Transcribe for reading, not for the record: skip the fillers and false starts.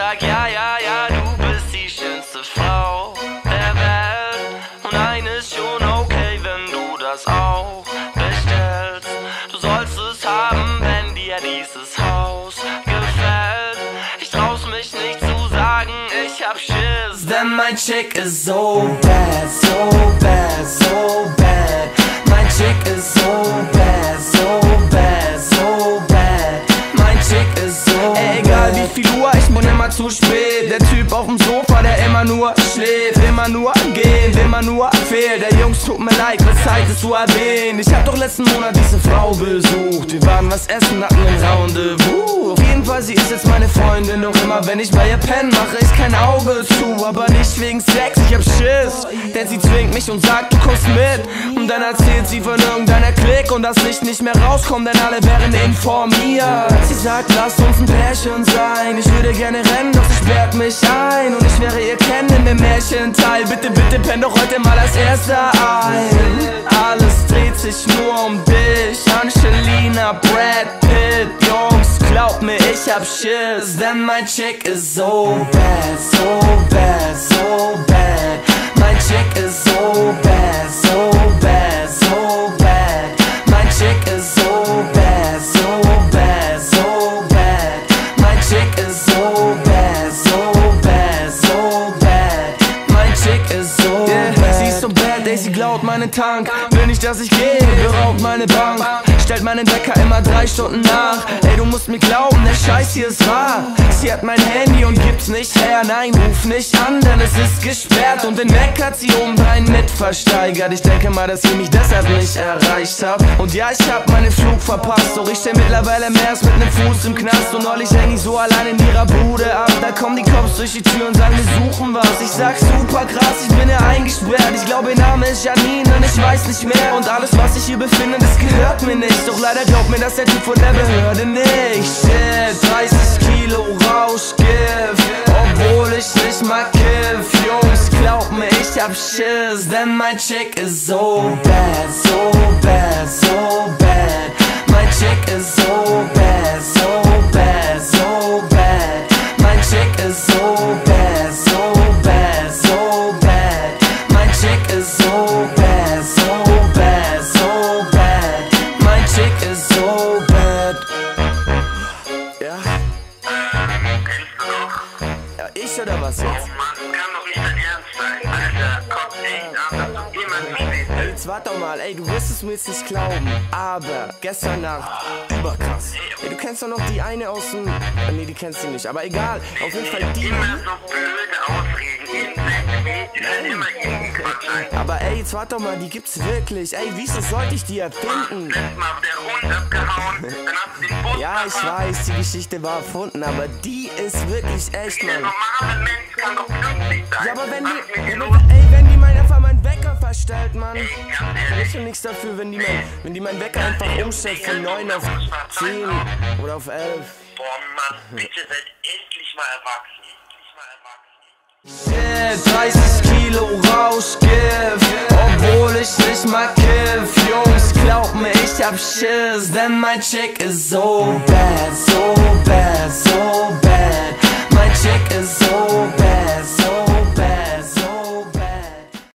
sag ja, ja, ja, du bist die schönste Frau der Welt. Und eines schon okay, wenn du das auch bestellst. Du sollst es haben, wenn dir dieses Haus gefällt. Ich trau's mich nicht zu sagen, ich hab Schiss, denn mein Chick ist so bad, so bad, so bad. Mein Chick ist so bad, so bad, so bad. Mein Chick ist so bad. Egal wie viel Uhr, ich bin immer zu spät. Der Typ auf dem Sofa, der immer nur schläft, immer nur gehen, immer nur fehlt. Der Jungs, tut mir leid, was Zeit ist zu erwähnen. Ich hab doch letzten Monat diese Frau besucht. Wir waren was essen, hatten ein Rendezvous. Auf jeden Fall, sie ist jetzt meine Freundin. Doch immer wenn ich bei ihr penne, mache ich kein Auge zu. Aber nicht wegen Sex, ich hab Schiss. Denn sie zwingt mich und sagt, du kommst mit. Und dann erzählt sie von irgendeiner Klick und das Licht nicht mehr rauskommt, denn alle wären informiert. Sie sagt, lass uns ein Pärchen sein. Ich würde gerne rennen, doch sie sperrt mich ein. Und ich wäre ihr Ken in dem Märchenteil. Bitte, bitte penn doch heute mal als erster ein. Alles dreht sich nur um dich. Angelina, Brad Pitt. Jungs, glaub mir, ich hab Schiss, denn mein Chick ist so bad, so bad, so bad. Mein Chick ist so bad, so bad, so bad. Mein Chick ist so bad, so bad, so bad. Mein Chick ist so bad, so bad, so bad. Mein Chick ist so bad. Sie ist so bad, ey, sie klaut meinen Tank. Will nicht, dass ich gehe, beraubt meine Bank. Stellt meinen Wecker immer 3 Stunden nach. Ey, du musst mir glauben, der Scheiß hier ist wahr. Sie hat mein Handy und gibt's nicht her. Nein, ruf nicht an, denn es ist gesperrt. Und den Mac hat sie obendrein mit versteigert. Ich denke mal, dass ihr mich deshalb nicht erreicht habt. Und ja, ich hab meinen Flug verpasst. Doch ich steh mittlerweile mehr als mit nem Fuß im Knast. Und neulich häng ich so allein in ihrer Bude ab. Da kommen die Cops durch die Tür und sagen, wir suchen was. Ich sag, super krass, ich bin hier eingesperrt. Ich glaube, ihr Name ist Janine und ich weiß nicht mehr. Und alles, was ich hier befinde, das gehört mir nicht. Doch leider glaubt mir das der Typ von der Behörde nicht. Shit, 30 Kilo Rauschgift, obwohl ich nicht mal kiff. Jungs, glaubt mir, ich hab Schiss, denn mein Chick ist so bad, so bad, so bad. Mein Chick ist so bad, so bad, so bad. Mein Chick ist so bad, so bad, so bad. Mein Chick ist so bad, so bad, so bad. Mein Chick ist so bad. Ja? Kennst du noch? Ja, ich oder was jetzt? Oh Mann, kann doch nicht dein Ernst sein. Alter, kommt echt an, dass du immer zu spät Ey, bist. jetzt warte doch mal, ey, du wirst es mir jetzt nicht glauben, aber gestern Nacht, überkrass. Ey, du kennst doch noch die eine aus dem... Nee, die kennst du nicht, aber egal, auf jeden Fall die... Immer so blöde Ausreden. Immer irgendwie Quatsch ein. Aber ey, jetzt warte doch mal, die gibt's wirklich. Ey, wieso sollte ich die erfinden? Letztes Mal der Hund abgehauen, dann hast du den Bus Ja, ich verpasst. weiß, die Geschichte war erfunden, aber die ist wirklich echt, Der Mann. normale Mensch kann doch glücklich sein. Ja, aber wenn Was ist mit die... dir los? Ey, wenn die einfach meinen Wecker verstellt, Mann. Ey, ganz Ich ehrlich. tue nichts dafür, wenn die meinen Wecker einfach umstellt von 9 auf 10 oder auf 11. Boah, Mann, bitte seid endlich mal erwachsen. Shit, 30 Kilo Rauschgift, obwohl ich nicht mal kiff. Jungs, glaub mir, ich hab Schiss, denn mein Chick ist so bad, so bad, so bad. Mein Chick ist so bad.